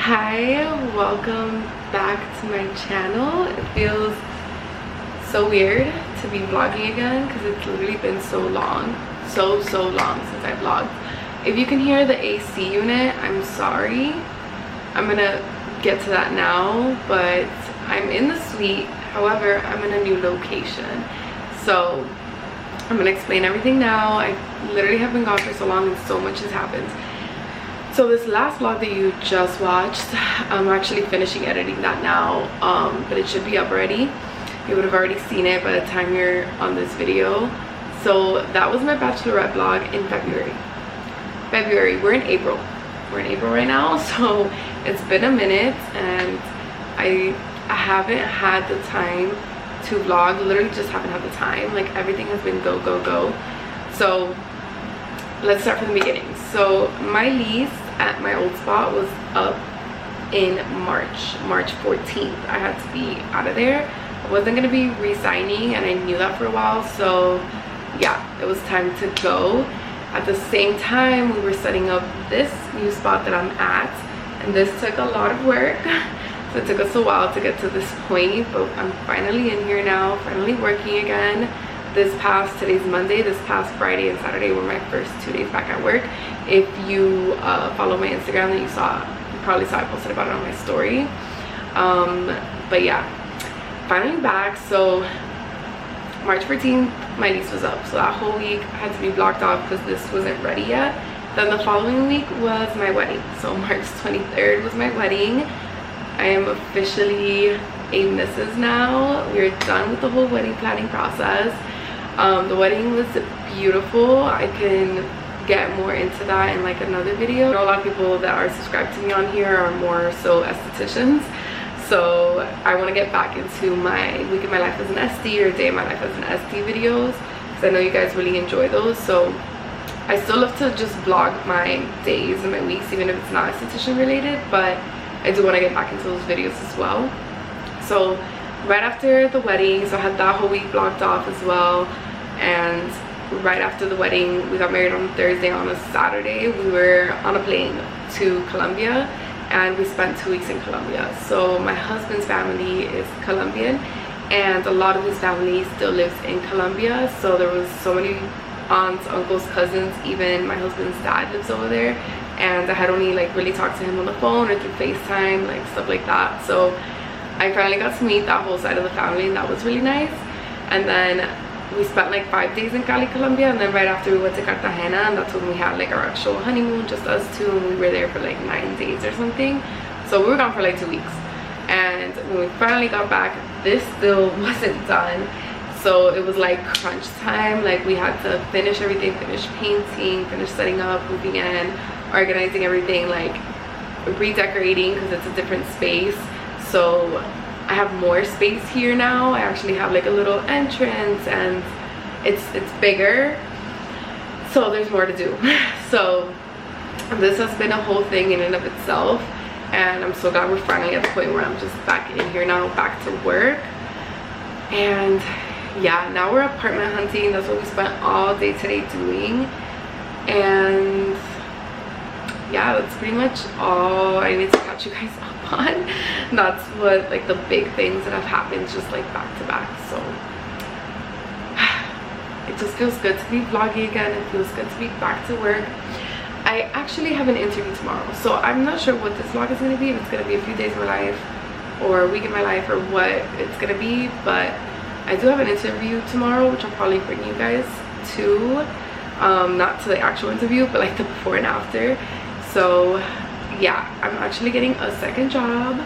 Hi, welcome back to my channel. It feels so weird to be vlogging again because it's literally been so long since I vlogged. If you can hear the AC unit, I'm sorry. I'm gonna get to that now, but I'm in the suite. However, I'm in a new location, so I'm gonna explain everything now. I literally have been gone for so long and so much has happened. So this last vlog that you just watched, I'm actually finishing editing that now, but it should be up already. You would have already seen it by the time you're on this video. So that was my bachelorette vlog in February. We're in April right now, so it's been a minute and I haven't had the time to vlog. Literally just haven't had the time. Like, everything has been go. So let's start from the beginning. So my lease at my old spot was up in March 14th. I had to be out of there. I wasn't going to be re-signing, and I knew that for a while, so yeah, it was time to go. At the same time, we were setting up this new spot that I'm at, and this took a lot of work. So it took us a while to get to this point, but I'm finally in here now, finally working again. Today's Monday, this past Friday and Saturday were my first 2 days back at work. If you follow my Instagram, that you probably saw I posted about it on my story. But yeah, finally back. So March 14th, my lease was up, so that whole week I had to be blocked off because this wasn't ready yet. Then the following week was my wedding, so March 23rd was my wedding. I am officially a Mrs. now. We're done with the whole wedding planning process. The wedding was beautiful. I can get more into that in like another video. I know a lot of people that are subscribed to me on here are more so estheticians, so I want to get back into my week in my life as an Esthie or day in my life as an Esthie videos, because I know you guys really enjoy those. So I still love to just vlog my days and my weeks, even if it's not esthetician related, but I do want to get back into those videos as well. So right after the wedding, so I had that whole week blocked off as well, and right after the wedding, we got married on Thursday. On a Saturday, we were on a plane to Colombia, and we spent 2 weeks in Colombia. So my husband's family is Colombian, and a lot of his family still lives in Colombia. So there was so many aunts, uncles, cousins, even my husband's dad lives over there, and I had only like really talked to him on the phone or through FaceTime, like stuff like that. So I finally got to meet that whole side of the family, and that was really nice. And then we spent like 5 days in Cali, Colombia, and then right after we went to Cartagena, and that's when we had like our actual honeymoon, just us two, and we were there for like 9 days or something. So we were gone for like 2 weeks, and when we finally got back, this still wasn't done. So it was like crunch time. Like, we had to finish everything, finish painting, finish setting up, moving in, organizing everything, like redecorating because it's a different space. So I have more space here now. I actually have like a little entrance, and it's bigger, so there's more to do. So this has been a whole thing in and of itself, and I'm so glad we're finally at the point where I'm just back in here now, back to work. And yeah, now we're apartment hunting. That's what we spent all day today doing, and yeah, that's pretty much all I need to catch you guys up on. That's what, like, the big things that have happened just like back to back. So it just feels good to be vlogging again. It feels good to be back to work. I actually have an interview tomorrow, so I'm not sure what this vlog is going to be, if it's going to be a few days of my life or a week in my life or what it's going to be, but I do have an interview tomorrow, which I'll probably bring you guys to, not to the actual interview, but like the before and after. So yeah, I'm actually getting a second job.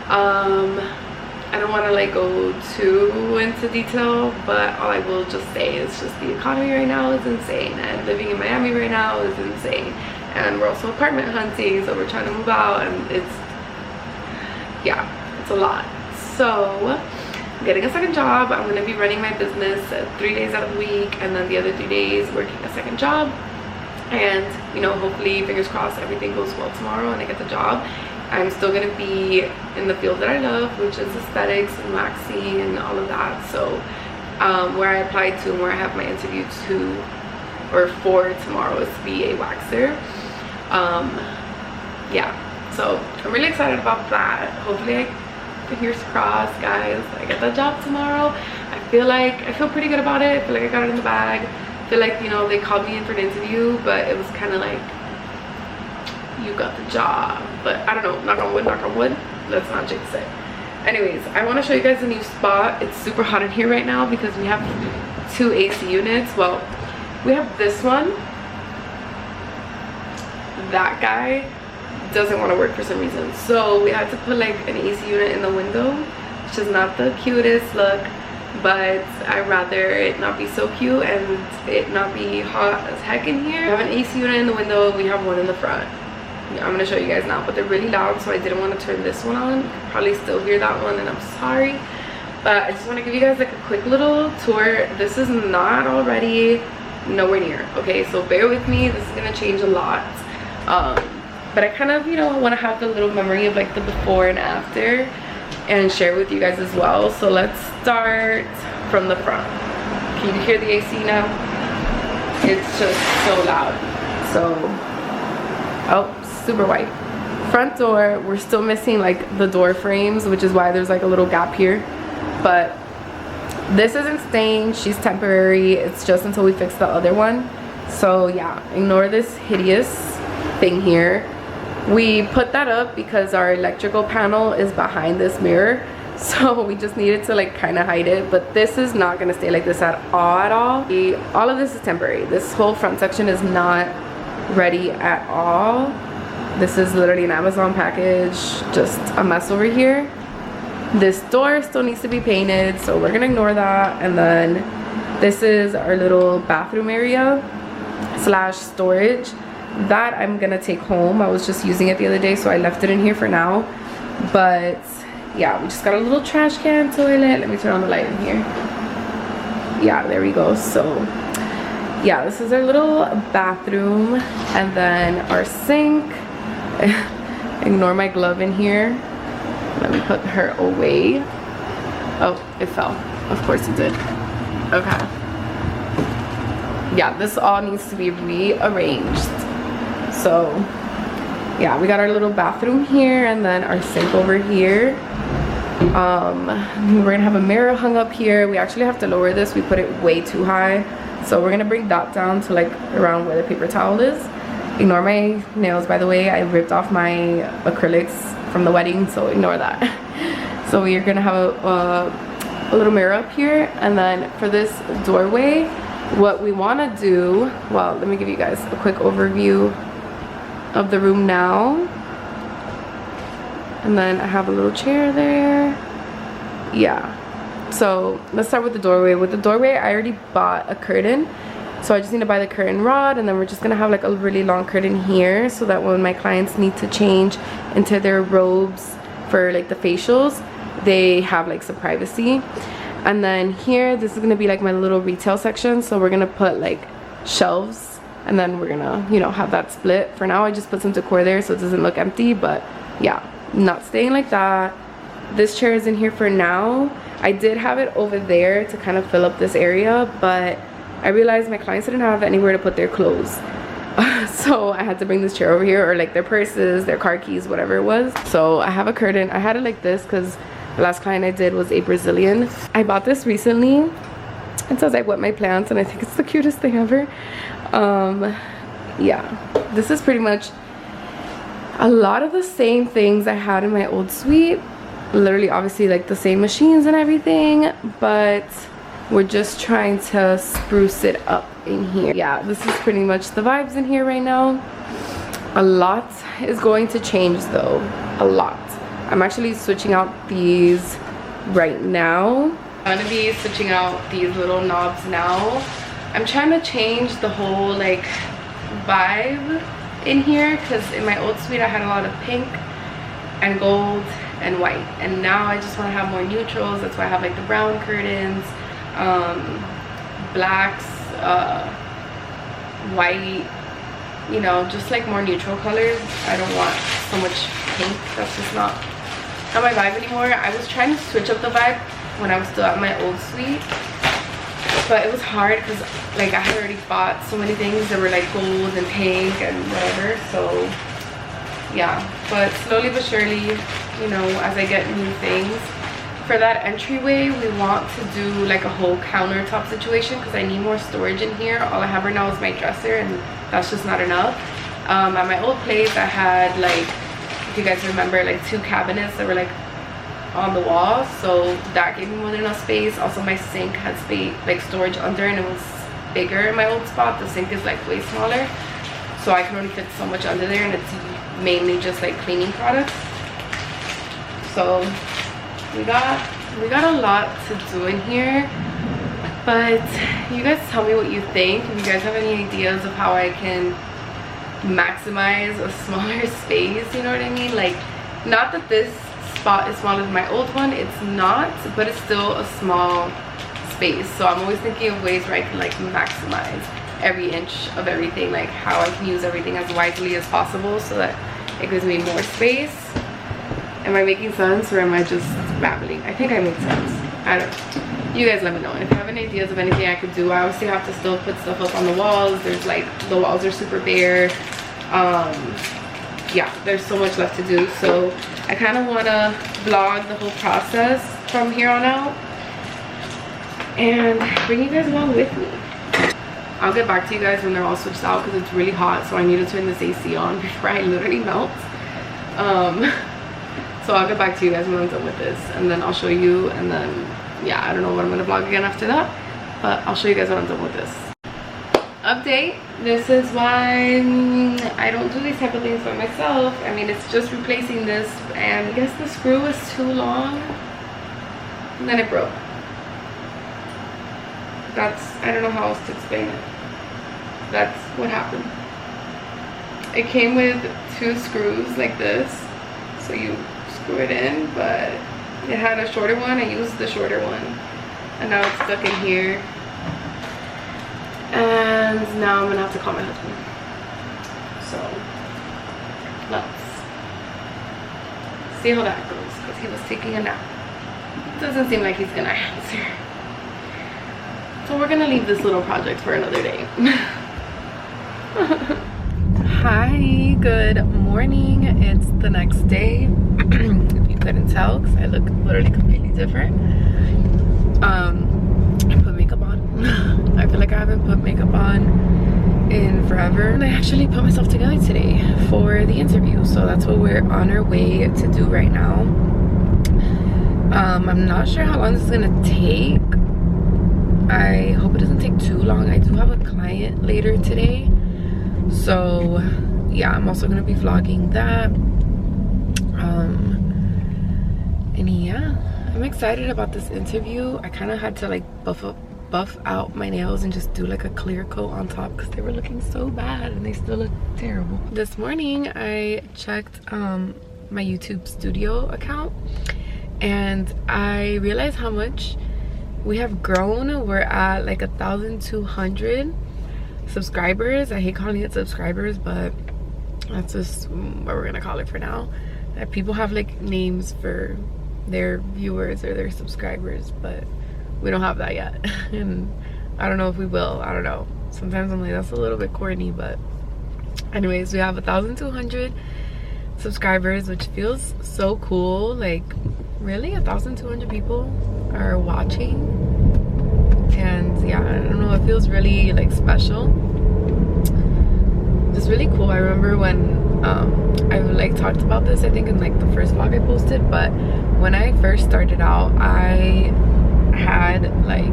I don't want to like go too into detail, but all I will just say is just the economy right now is insane, and living in Miami right now is insane, and we're also apartment hunting, so we're trying to move out, and it's a lot. So I'm getting a second job. I'm going to be running my business 3 days out of the week, and then the other 3 days working a second job. And you know, hopefully, fingers crossed, everything goes well tomorrow and I get the job. I'm still going to be in the field that I love, which is aesthetics and waxing and all of that. So where I applied to and where I have my interview for tomorrow is to be a waxer. Yeah, So I'm really excited about that. Hopefully, fingers crossed, guys, I get that job tomorrow. I feel pretty good about it. I feel like I got it in the bag. I feel like, you know, they called me in for an interview, but it was kind of like, you got the job. But I don't know, knock on wood, knock on wood. Let's not jinx it. Anyways, I want to show you guys a new spot. It's super hot in here right now because we have 2 AC units. Well, we have this one. That guy doesn't want to work for some reason, so we had to put like an AC unit in the window, which is not the cutest look, but I'd rather it not be so cute and it not be hot as heck in here. We have an AC unit in the window, we have one in the front. I'm gonna show you guys now, but they're really loud, so I didn't want to turn this one on. You can probably still hear that one, and I'm sorry, but I just want to give you guys like a quick little tour. This is not already nowhere near, okay, so bear with me. This is gonna change a lot, but I kind of, you know, want to have the little memory of like the before and after and share with you guys as well. So let's start from the front. Can you hear the AC now? It's just so loud. So, oh, super white. Front door, we're still missing like the door frames, which is why there's like a little gap here, but this isn't staying. She's temporary. It's just until we fix the other one. So yeah, ignore this hideous thing here. We put that up because our electrical panel is behind this mirror, so we just needed to like kind of hide it, but this is not going to stay like this at all. All of this is temporary. This whole front section is not ready at all. This is literally an Amazon package, just a mess over here. This door still needs to be painted, so we're gonna ignore that. And then this is our little bathroom area / storage that I'm gonna take home. I was just using it the other day, so I left it in here for now. But yeah, we just got a little trash can, toilet. Let me turn on the light in here. Yeah, there we go. So yeah, this is our little bathroom, and then our sink. Ignore my glove in here. Let me put her away. Oh, it fell. Of course it did. Okay. Yeah, this all needs to be rearranged. So yeah, we got our little bathroom here, and then our sink over here. We're gonna have a mirror hung up here. We actually have to lower this. We put it way too high, so we're gonna bring that down to like around where the paper towel is. Ignore my nails, by the way. I ripped off my acrylics from the wedding, so ignore that. So we're gonna have a little mirror up here, and then for this doorway, what we want to do, well, let me give you guys a quick overview of the room now. And then I have a little chair there. Yeah, so let's start with the doorway. With the doorway, I already bought a curtain, so I just need to buy the curtain rod, and then we're just gonna have like a really long curtain here, so that when my clients need to change into their robes for like the facials, they have like some privacy. And then here, this is gonna be like my little retail section, so we're gonna put like shelves, and then we're gonna, you know, have that split. For now, I just put some decor there so it doesn't look empty, but yeah, not staying like that. This chair is in here for now. I did have it over there to kind of fill up this area, but I realized my clients didn't have anywhere to put their clothes. So I had to bring this chair over here, or like their purses, their car keys, whatever it was. So I have a curtain. I had it like this because the last client I did was a Brazilian. I bought this recently. It says I wet my plants, and I think it's the cutest thing ever. Yeah, this is pretty much a lot of the same things I had in my old suite. Literally, obviously, like the same machines and everything, but we're just trying to spruce it up in here. Yeah, this is pretty much the vibes in here right now. A lot is going to change though, a lot. I'm actually switching out these right now. I'm gonna be switching out these little knobs now. I'm trying to change the whole like vibe in here, because in my old suite I had a lot of pink and gold and white, and now I just want to have more neutrals. That's why I have like the brown curtains, blacks, white, you know, just like more neutral colors. I don't want so much pink. That's just not my vibe anymore. I was trying to switch up the vibe when I was still at my old suite, but it was hard because like I had already bought so many things that were like gold and pink and whatever. So yeah, but slowly but surely, you know, as I get new things. For that entryway, we want to do like a whole countertop situation because I need more storage in here. All I have right now is my dresser, and that's just not enough. At my old place, I had like, if you guys remember, like 2 cabinets that were like on the wall, so that gave me more than enough space. Also, my sink had space, like storage under, and it was bigger in my old spot. The sink is like way smaller, so I can only fit so much under there, and it's mainly just like cleaning products. So we got a lot to do in here, but you guys tell me what you think. If you guys have any ideas of how I can maximize a smaller space, you know what I mean? Like, not that this spot is smaller than my old one, it's not, but it's still a small space. So I'm always thinking of ways where I can like maximize every inch of everything, like how I can use everything as wisely as possible so that it gives me more space. Am I making sense, or am I just babbling? I think I make sense. I don't know. You guys let me know. And if you have any ideas of anything I could do, I obviously have to still put stuff up on the walls. There's like, the walls are super bare. Yeah, there's so much left to do. So I kind of want to vlog the whole process from here on out and bring you guys along with me. I'll get back to you guys when they're all switched out because it's really hot. So I need to turn this AC on before I literally melt. So I'll get back to you guys when I'm done with this, and then I'll show you, and then yeah, I don't know what I'm gonna vlog again after that, but I'll show you guys when I'm done with this. Update, this is why I don't do these type of things by myself. I mean, it's just replacing this, and I guess the screw is too long and then it broke. That's, I don't know how else to explain it. That's what happened. It came with 2 screws like this, so you screw it in, but it had a shorter one. I used the shorter one, and now it's stuck in here, and now I'm gonna have to call my husband. So let's see how that goes, because he was taking a nap. Doesn't seem like he's gonna answer, so we're gonna leave this little project for another day. Hi, good morning. It's the next day. If you couldn't tell, because I look literally completely different. I put makeup on. I feel like I haven't put makeup on in forever, and I actually put myself together today for the interview, so that's what we're on our way to do right now. I'm not sure how long this is gonna take. I hope it doesn't take too long. I do have a client later today, so yeah, I'm also gonna be vlogging that. And yeah, I'm excited about this interview. I kind of had to like buff out my nails and just do like a clear coat on top because they were looking so bad and they still look terrible. This morning I checked my YouTube studio account, and I realized how much we have grown. We're at like 1,200 subscribers. I hate calling it subscribers, but that's just what we're gonna call it for now. People have like names for their viewers or their subscribers, but we don't have that yet. And I don't know if we will. I don't know. Sometimes I'm like, that's a little bit corny, but anyways, we have 1,200 subscribers, which feels so cool. Like, really, 1,200 people are watching, and yeah, I don't know, it feels really like special. It's really cool. I remember when I like talked about this, I think in like the first vlog I posted, but when I first started out, I had like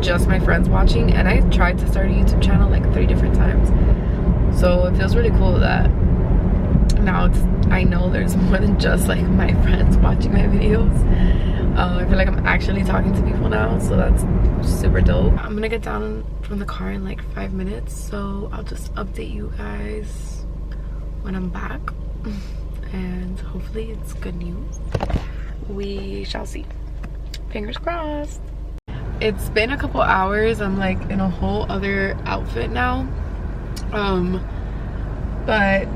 just my friends watching, and I tried to start a YouTube channel like 3 different times. So it feels really cool that now I know there's more than just like my friends watching my videos. I feel like I'm actually talking to people now, so that's super dope. I'm gonna get down from the car in like 5 minutes, so I'll just update you guys when I'm back, and hopefully it's good news. We shall see. Fingers crossed. It's been a couple hours. I'm like in a whole other outfit now, but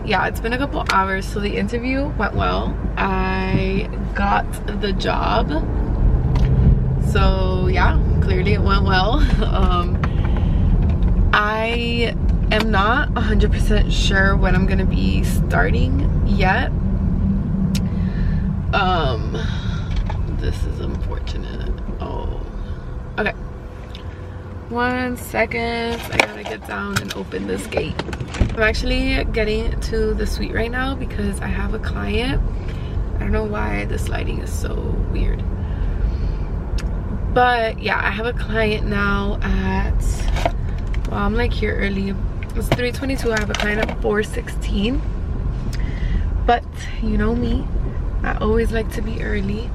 yeah, it's been a couple hours. So the interview went well. I got the job, so yeah, clearly it went well. I am not 100% sure when I'm gonna be starting yet. This is unfortunate. Oh, okay. 1 second. I gotta get down and open this gate. I'm actually getting to the suite right now because I have a client. I don't know why this lighting is so weird. But yeah, I have a client now at, well, I'm like here early. It's 3:22. I have a client at 4:16. But you know me, I always like to be early.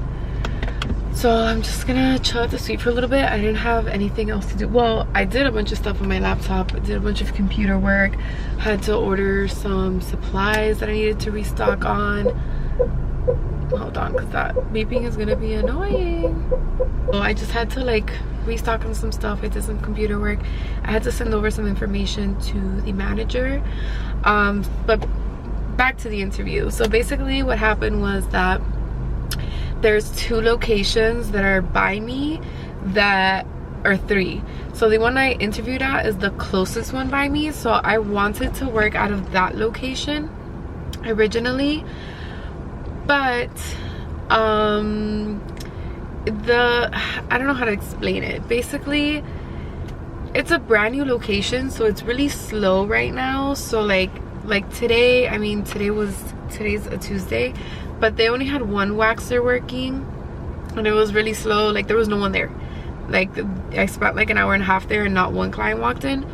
So I'm just gonna chill at the suite for a little bit. I didn't have anything else to do. Well, I did a bunch of stuff on my laptop. I did a bunch of computer work. Had to order some supplies that I needed to restock on. Hold on, because that beeping is gonna be annoying. So I just had to like restock on some stuff. I did some computer work. I had to send over some information to the manager. But back to the interview. So basically what happened was that there's 2 locations that are by me that are 3. So the one I interviewed at is the closest one by me. So I wanted to work out of that location originally, but I don't know how to explain it. Basically, it's a brand new location, so it's really slow right now. So like today, I mean today's a Tuesday, but they only had 1 waxer working and it was really slow. Like there was no one there. Like I spent like an hour and a half there and not 1 client walked in,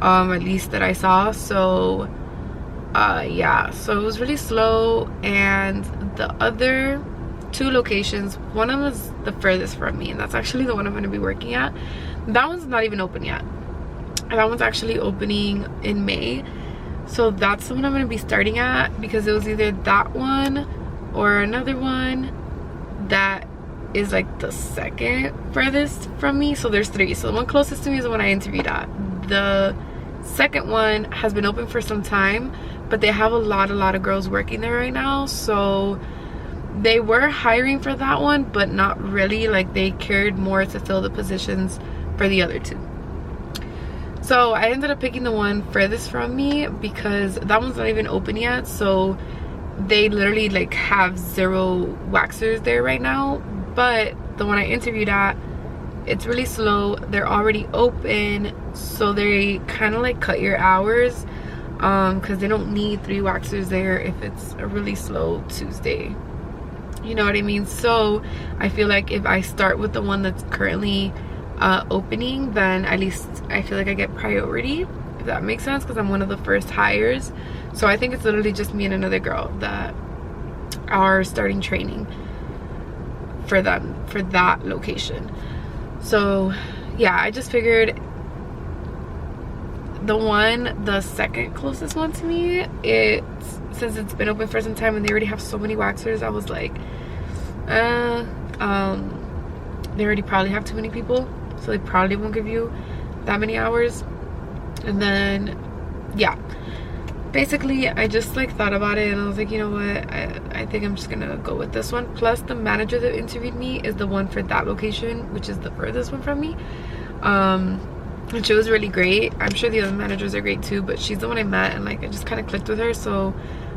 at least that I saw. So yeah, so it was really slow. And the other 2 locations, one of them is the furthest from me, and that's actually the one I'm going to be working at. That one's not even open yet. That one's actually opening in May. So that's the one I'm going to be starting at, because it was either that one or another one that is like the second furthest from me. So there's 3. So the one closest to me is the one I interviewed at. The second one has been open for some time, but they have a lot of girls working there right now. So they were hiring for that one, but not really. Like they cared more to fill the positions for the other 2. So I ended up picking the one furthest from me because that one's not even open yet. So they literally like have 0 waxers there right now. But the one I interviewed at, it's really slow. They're already open, so they kind of like cut your hours, because they don't need 3 waxers there if it's a really slow Tuesday. You know what I mean? So I feel like if I start with the one that's currently opening, then at least I feel like I get priority, if that makes sense, because I'm one of the first hires. So I think it's literally just me and another girl that are starting training for them, for that location. So yeah, I just figured the second closest one to me, since it's been open for some time and they already have so many waxers, I was like, they already probably have too many people, so they probably won't give you that many hours. And then yeah, basically I just like thought about it and I was like, you know what, I think I'm just gonna go with this one. Plus the manager that interviewed me is the one for that location, which is the furthest one from me. And she was really great. I'm sure the other managers are great too, but she's the one I met and like I just kind of clicked with her. So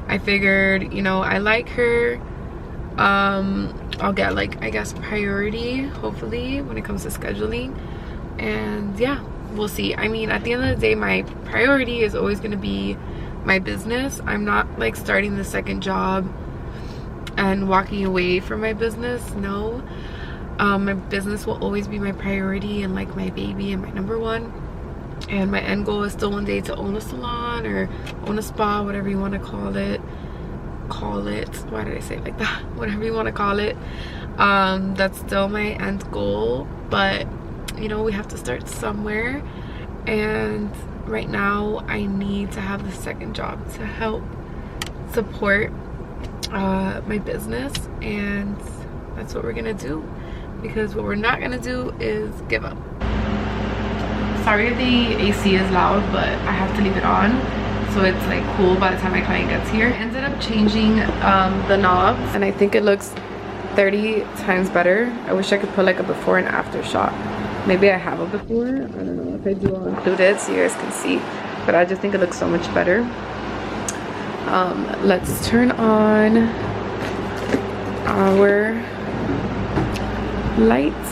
I figured, you know, I like her. I'll get like, I guess, priority hopefully when it comes to scheduling. And yeah, we'll see. I mean, at the end of the day, my priority is always going to be my business. I'm not like starting the second job and walking away from my business. No, my business will always be my priority and like my baby and my #1. And my end goal is still one day to own a salon or own a spa, whatever you want to call it. Why did I say it like that? Whatever you want to call it. That's still my end goal, but you know, we have to start somewhere. And right now I need to have the second job to help support my business, and that's what we're gonna do, because what we're not gonna do is give up. Sorry if the AC is loud, but I have to leave it on so it's like cool by the time my client gets here. I ended up changing the knobs and I think it looks 30 times better. I wish I could put like a before and after shot. Maybe I have a before, I don't know. If I do, I'll include it so you guys can see. but I just think it looks so much better. Let's turn on our lights.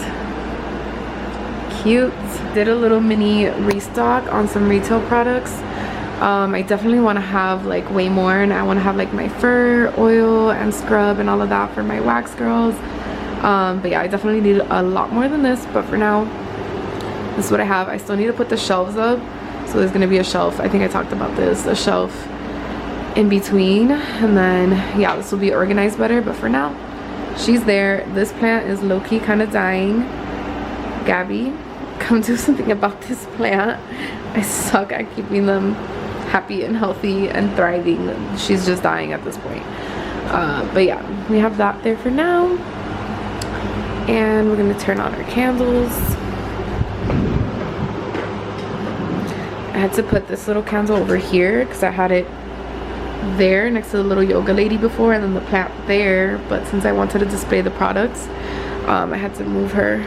Cute. Did a little mini restock on some retail products. I definitely want to have like way more, and I want to have like my fur oil and scrub and all of that for my wax girls. But yeah, I definitely need a lot more than this, but for now this is what I have. I still need to put the shelves up, so there's gonna be a shelf. I think I talked about this, a shelf in between, and then yeah, this will be organized better. But for now, she's there. This plant is low-key kind of dying. Gabby, come do something about this plant. I suck at keeping them happy and healthy and thriving. She's just dying at this point. But yeah, we have that there for now, and we're gonna turn on our candles. I had to put this little candle over here because I had it there next to the little yoga lady before, and then the plant there, but since I wanted to display the products, I had to move her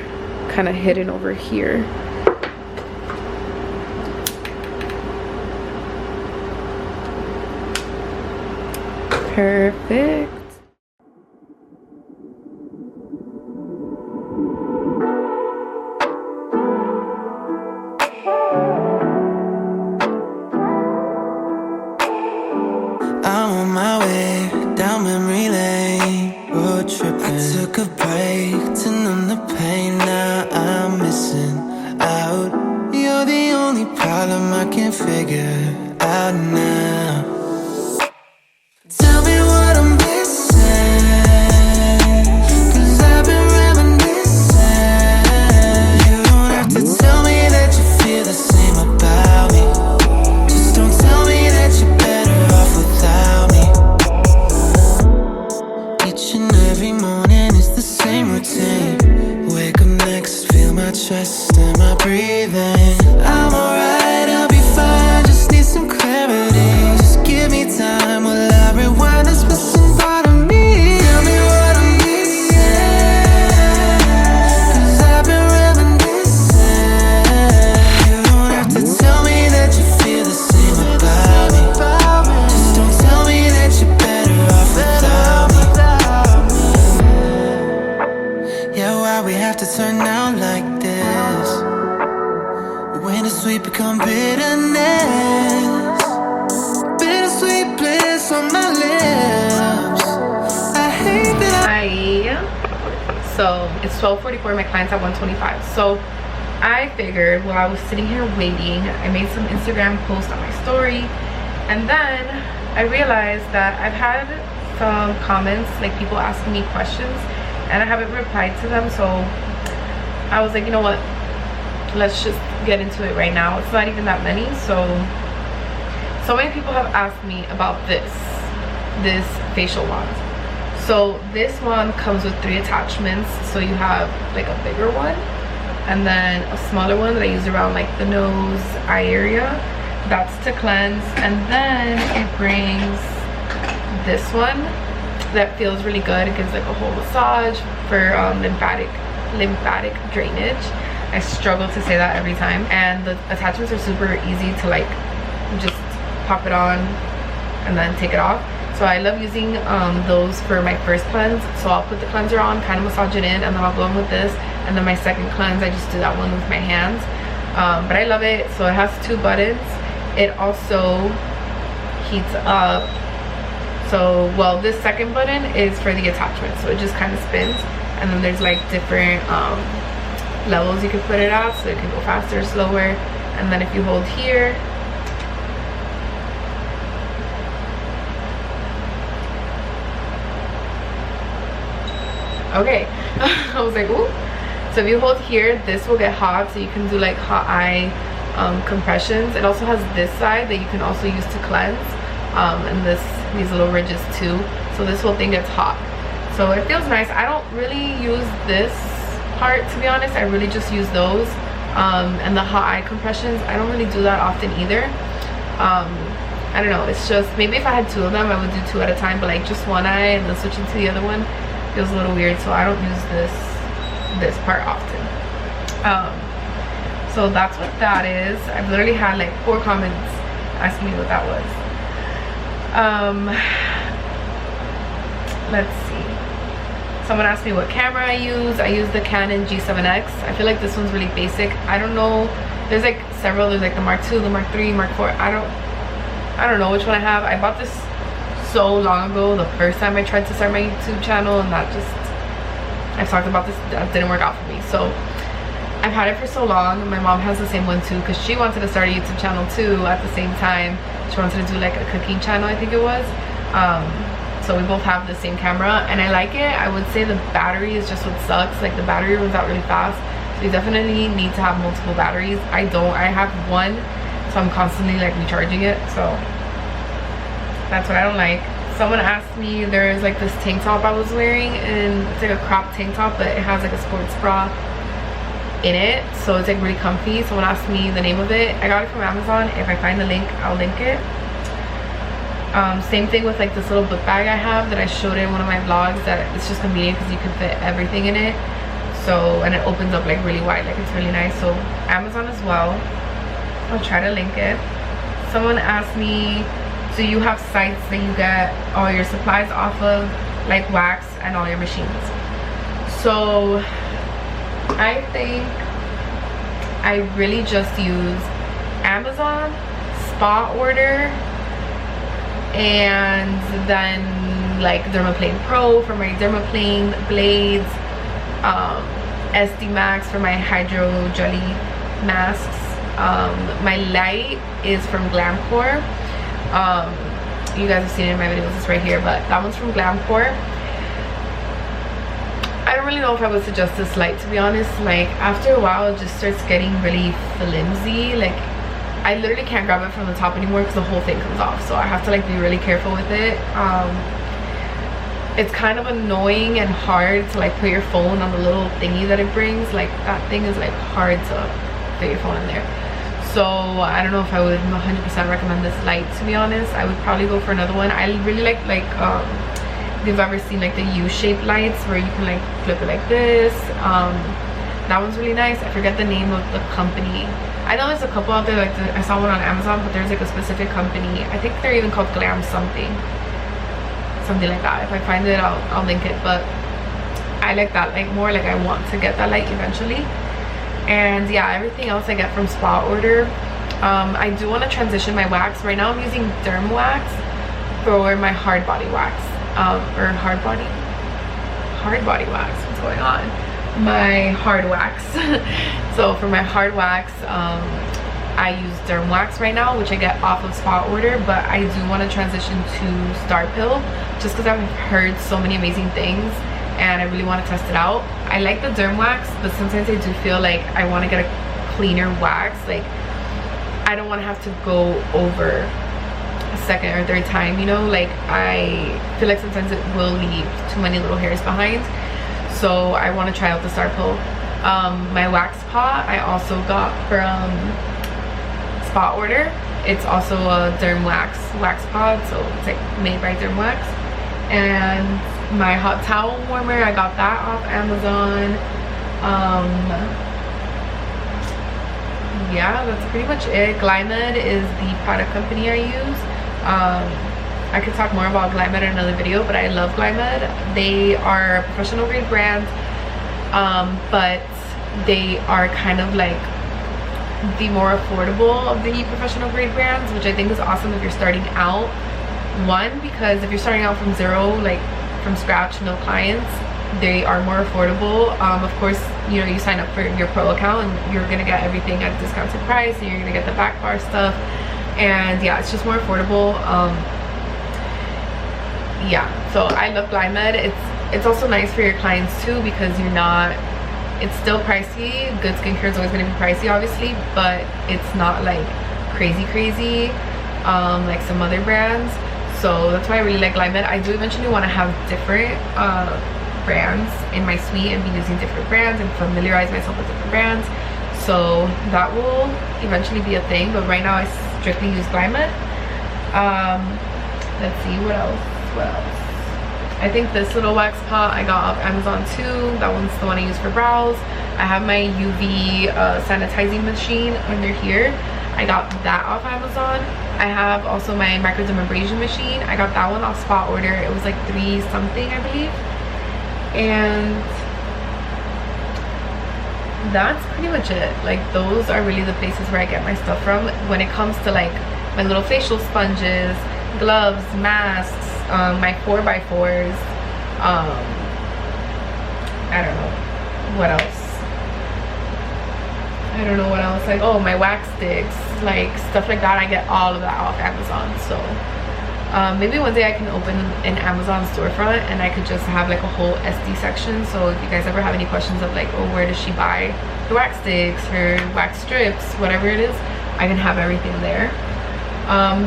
kind of hidden over here. Perfect. I'm on my way down memory lane, road tripping. I took a break to numb the pain. Now I'm missing out. You're the only problem I can't figure out now. Tell me what I'm missing, 'cause I've been reminiscing. You don't have to tell me that you feel the same about me. Just don't tell me that you're better off without me. Each and every morning is the same routine. Wake up next, feel my chest and my breathing. I'm alright, I'll be fine, just need some clarity. Just give me time while I rewind this missing part of me. Tell me what I'm missing, 'cause I've been reminiscing. You don't have to tell me that you feel the same about me. Just don't tell me that you're better off without me. Yeah, why we have to turn out like this? When the sweet become bitterness, bittersweet bliss on my lips. I hate that Hi. So it's 12:44. My client's at 1:25. So I figured while I was sitting here waiting, I made some Instagram posts on my story, and then I realized that I've had some comments, like people asking me questions, and I haven't replied to them. So I was like, you know what, let's just get into it right now. It's not even that many. So many people have asked me about this facial wand. So this one comes with 3 attachments. So you have like a bigger one, and then a smaller one that I use around like the nose, eye area. That's to cleanse. And then it brings this one that feels really good. It gives like a whole massage for lymphatic drainage. I struggle to say that every time, and the attachments are super easy to like just pop it on and then take it off. So I love using those for my first cleanse. So I'll put the cleanser on, kind of massage it in, and then I'll go in with this, and then my second cleanse I just do that one with my hands. But I love it. So it has 2 buttons. It also heats up. So well, this second button is for the attachment, so it just kind of spins, and then there's like different levels you can put it at, so it can go faster, slower. And then if you hold here, okay. I was like, ooh. So if you hold here, this will get hot, so you can do like hot eye compressions. It also has this side that you can also use to cleanse, and these little ridges too, so this whole thing gets hot. So it feels nice. I don't really use this part, to be honest. I really just use those, and the hot eye compressions, I don't really do that often either. I don't know, it's just, maybe if I had 2 of them I would do 2 at a time, but like just one eye and then switching to the other one feels a little weird, so I don't use this part often. So that's what that is. I've literally had like 4 comments asking me what that was. Let's see. Someone asked me what camera I use. I use the Canon G7X. I feel like this one's really basic. I don't know. There's like several. There's like the Mark II, the Mark III, Mark IV. I don't know which one I have. I bought this so long ago, the first time I tried to start my YouTube channel, and that just, I've talked about this, that didn't work out for me. So I've had it for so long. My mom has the same one too, because she wanted to start a YouTube channel too at the same time. She wanted to do like a cooking channel, I think it was. So we both have the same camera, and I like it. I would say the battery is just what sucks. Like the battery runs out really fast, so you definitely need to have multiple batteries. I don't. I have one, so I'm constantly like recharging it. So that's what I don't like. Someone asked me, there's like this tank top I was wearing, and it's like a crop tank top, but it has like a sports bra in it, so it's like really comfy. Someone asked me the name of it. I got it from Amazon. If I find the link, I'll link it. Same thing with like this little book bag I have that I showed in one of my vlogs, that it's just convenient because you can fit everything in it. So, and it opens up like really wide, like it's really nice. So Amazon as well. I'll try to link it. Someone asked me, do you have sites that you get all your supplies off of, like wax and all your machines? So I think I really just use Amazon, Spot Order, and then like Dermaplane Pro for my dermaplane blades, SD Max for my hydro jelly masks. My light is from Glamcore. You guys have seen it in my videos, it's right here, but that one's from Glamcore. I don't really know if I would suggest this light, to be honest. Like after a while it just starts getting really flimsy. Like I literally can't grab it from the top anymore because the whole thing comes off, so I have to like be really careful with it. It's kind of annoying and hard to like put your phone on the little thingy that it brings. Like that thing is like hard to put your phone in there. So I don't know if I would 100% recommend this light, to be honest. I would probably go for another one. I really like if you've ever seen like the U-shaped lights where you can like flip it like this. That one's really nice. I forget the name of the company. I know there's a couple out there, like I saw one on Amazon, but there's like a specific company. I think they're even called Glam something like that. If I find it, I'll link it. But I like that light more. Like I want to get that light eventually. And yeah, everything else I get from Spot Order. I do want to transition my wax. Right now I'm using Derm Wax for my hard body wax, or hard body wax. What's going on? My hard wax. So for my hard wax, I use Derm Wax right now, which I get off of Spot Order, but I do want to transition to Star Pill just because I've heard so many amazing things and I really want to test it out. I like the Derm Wax, but sometimes I do feel like I want to get a cleaner wax. Like I don't want to have to go over a second or third time, you know. Like I feel like sometimes it will leave too many little hairs behind. So I want to try out the Star Pill. My wax pot I also got from Spot Order. It's also a Derm Wax pot, so it's like made by Derm Wax. And my hot towel warmer, I got that off Amazon. Yeah, that's pretty much it. Glymed is the product company I use. I could talk more about Glymed in another video, but I love Glymed. They are a professional grade brand, but they are kind of like the more affordable of the professional grade brands, which I think is awesome if you're starting out. One, because if you're starting out from zero, like from scratch, no clients, they are more affordable. Of course, you know, you sign up for your pro account and you're gonna get everything at a discounted price, and you're gonna get the back bar stuff, and yeah, it's just more affordable. Yeah, so I love Glymed. It's also nice for your clients too, because you're not, it's still pricey. Good skincare is always going to be pricey, obviously, but it's not like crazy like some other brands. So that's why I really like Glymed. I do eventually want to have different brands in my suite and be using different brands and familiarize myself with different brands. So that will eventually be a thing, but right now I strictly use Glymed. Let's see, what else? I think this little wax pot I got off Amazon too. That one's the one I use for brows. I have my UV sanitizing machine under here. I got that off Amazon. I have also my microdermabrasion machine. I got that one off spot order. It was like $3 something, I believe. And that's pretty much it. Like, those are really the places where I get my stuff from when it comes to like my little facial sponges, gloves, masks, my 4x4s, I don't know what else. I don't know what else. Like, oh, my wax sticks, like stuff like that. I get all of that off Amazon. So maybe one day I can open an Amazon storefront and I could just have like a whole Esthie section. So if you guys ever have any questions of like, oh, where does she buy the wax sticks, her wax strips, whatever it is, I can have everything there.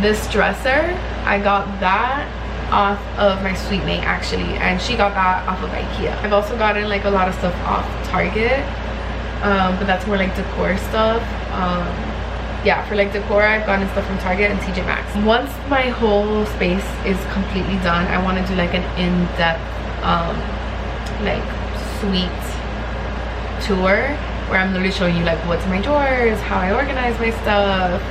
This dresser, I got that off of my sweet mate actually, and she got that off of IKEA. I've also gotten like a lot of stuff off Target, but that's more like decor stuff. Yeah, for like decor, I've gotten stuff from Target and TJ Maxx. Once my whole space is completely done, I want to do like an in-depth like suite tour where I'm literally showing you like what's in my drawers, how I organize my stuff,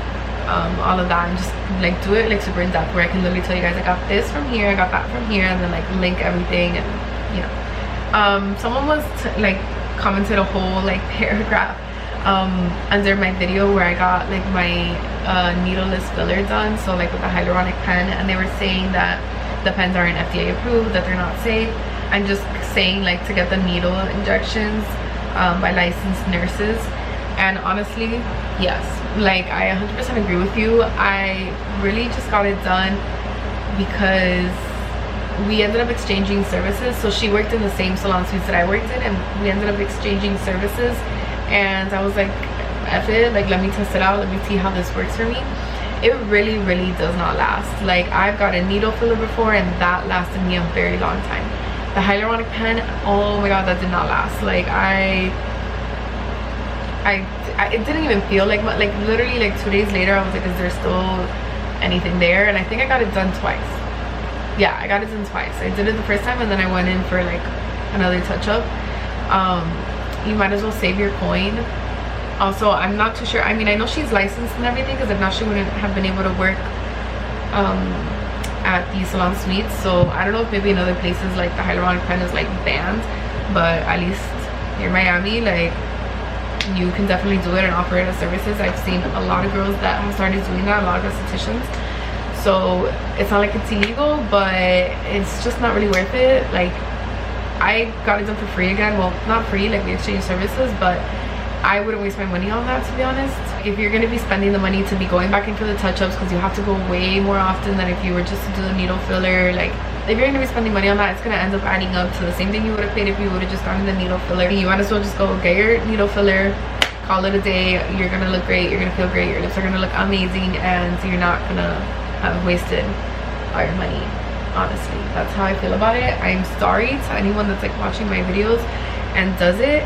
all of that, and just like do it like super in depth where I can literally tell you guys I got this from here, I got that from here, and then like link everything. And you know, someone was like commented a whole like paragraph under my video where I got like my needleless filler done, so like with the hyaluronic pen, and they were saying that the pens aren't FDA approved, that they're not safe. I'm just saying like to get the needle injections by licensed nurses, and honestly, yes, like I 100% agree with you. I really just got it done because we ended up exchanging services. So she worked in the same salon suites that I worked in, and we ended up exchanging services, and I was like, F it, like let me test it out, let me see how this works for me. It really does not last. Like, I've got a needle filler before and that lasted me a very long time. The hyaluronic pen, oh my god, that did not last. Like it didn't even feel like literally like 2 days later I was like, is there still anything there? And I think I got it done twice. Yeah, I got it done twice. I did it the first time and then I went in for like another touch-up. You might as well save your coin. Also, I'm not too sure, I mean, I know she's licensed and everything, because if not she wouldn't have been able to work at the salon suites. So I don't know if maybe in other places like the hyaluronic pen is like banned, but at least here in Miami, like you can definitely do it and offer it as services. I've seen a lot of girls that have started doing that, a lot of estheticians. So it's not like it's illegal, but it's just not really worth it. Like, I got it done for free again. Well, not free, like we exchanged services, but I wouldn't waste my money on that, to be honest. If you're going to be spending the money to be going back into the touch-ups, because you have to go way more often than if you were just to do the needle filler, like if you're going to be spending money on that, it's going to end up adding up to the same thing you would have paid if you would have just gotten the needle filler. You might as well just go get your needle filler, call it a day. You're going to look great, you're going to feel great, your lips are going to look amazing, and you're not going to have wasted all your money. Honestly, that's how I feel about it. I'm sorry to anyone that's like watching my videos and does it.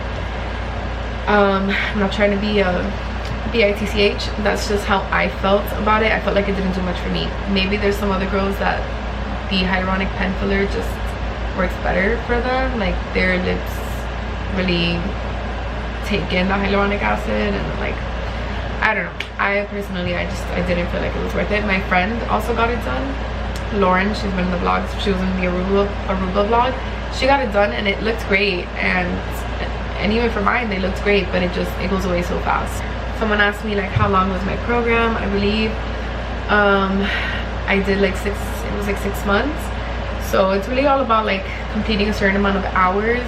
I'm not trying to be a bitch. That's just how I felt about it. I felt like it didn't do much for me. Maybe there's some other girls that the hyaluronic pen filler just works better for them, like their lips really take in the hyaluronic acid, and like I don't know, I personally I didn't feel like it was worth it. My friend also got it done, Lauren, she's been in the vlogs, she was in the Aruba vlog. She got it done and it looked great, and even for mine they looked great, but it goes away so fast. Someone asked me like how long was my program. I believe I did like 6 months. So it's really all about like completing a certain amount of hours,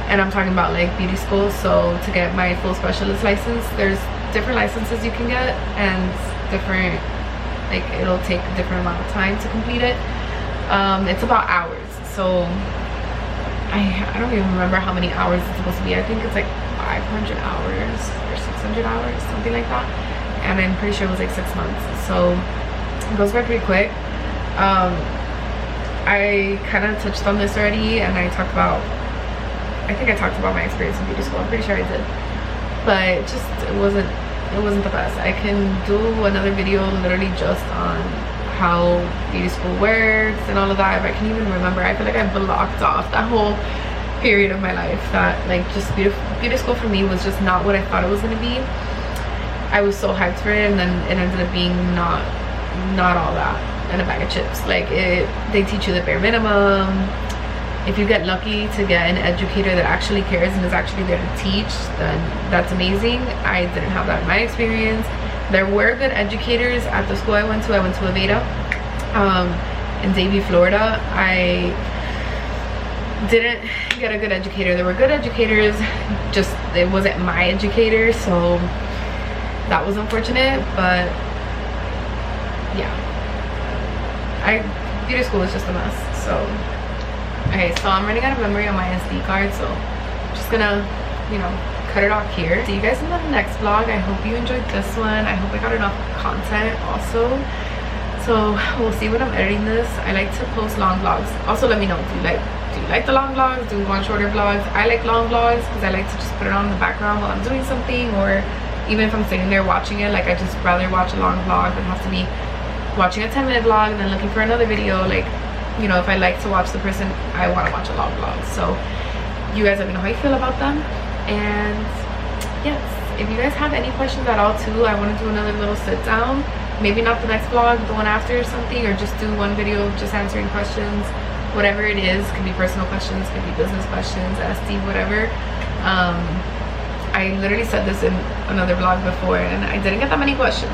and I'm talking about like beauty school. So to get my full specialist license, there's different licenses you can get, and different, like it'll take a different amount of time to complete it. It's about hours. So I don't even remember how many hours it's supposed to be. I think it's like 500 hours or 600 hours, something like that, and I'm pretty sure it was like 6 months. So it goes by pretty quick. I kind of touched on this already, and I think I talked about my experience in beauty school. I'm pretty sure I did, but it wasn't the best. I can do another video literally just on how beauty school works and all of that, if I can even remember. I feel like I blocked off that whole period of my life that like just beauty school for me was just not what I thought it was going to be. I was so hyped for it, and then it ended up being not all that, and a bag of chips. Like, they teach you the bare minimum. If you get lucky to get an educator that actually cares and is actually there to teach, then that's amazing. I didn't have that in my experience. There were good educators at the school I went to. I went to Aveda in Davie, Florida. I didn't get a good educator. There were good educators, just it wasn't my educator, so that was unfortunate. But yeah, beauty school is just a mess. So okay, so I'm running out of memory on my SD card, so I'm just gonna, you know, cut it off here. See you guys in the next vlog. I hope you enjoyed this one. I hope I got enough content also. So we'll see when I'm editing this. I like to post long vlogs. Also, let me know, do you like the long vlogs? Do you want shorter vlogs? I like long vlogs because I like to just put it on in the background while I'm doing something, or even if I'm sitting there watching it. Like, I just rather watch a long vlog than have to be watching a 10-minute vlog and then looking for another video. Like, you know, if I like to watch the person, I want to watch a long vlog. So you guys let me know how you feel about them. And yes, if you guys have any questions at all too, I want to do another little sit down. Maybe not the next vlog, the one after or something, or just do one video just answering questions. Whatever it is, could be personal questions, could be business questions, Esthie, whatever. I literally said this in another vlog before and I didn't get that many questions.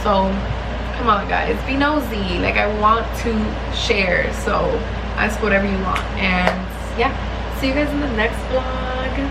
So come on guys, be nosy. Like, I want to share, so ask whatever you want. And yeah, see you guys in the next vlog.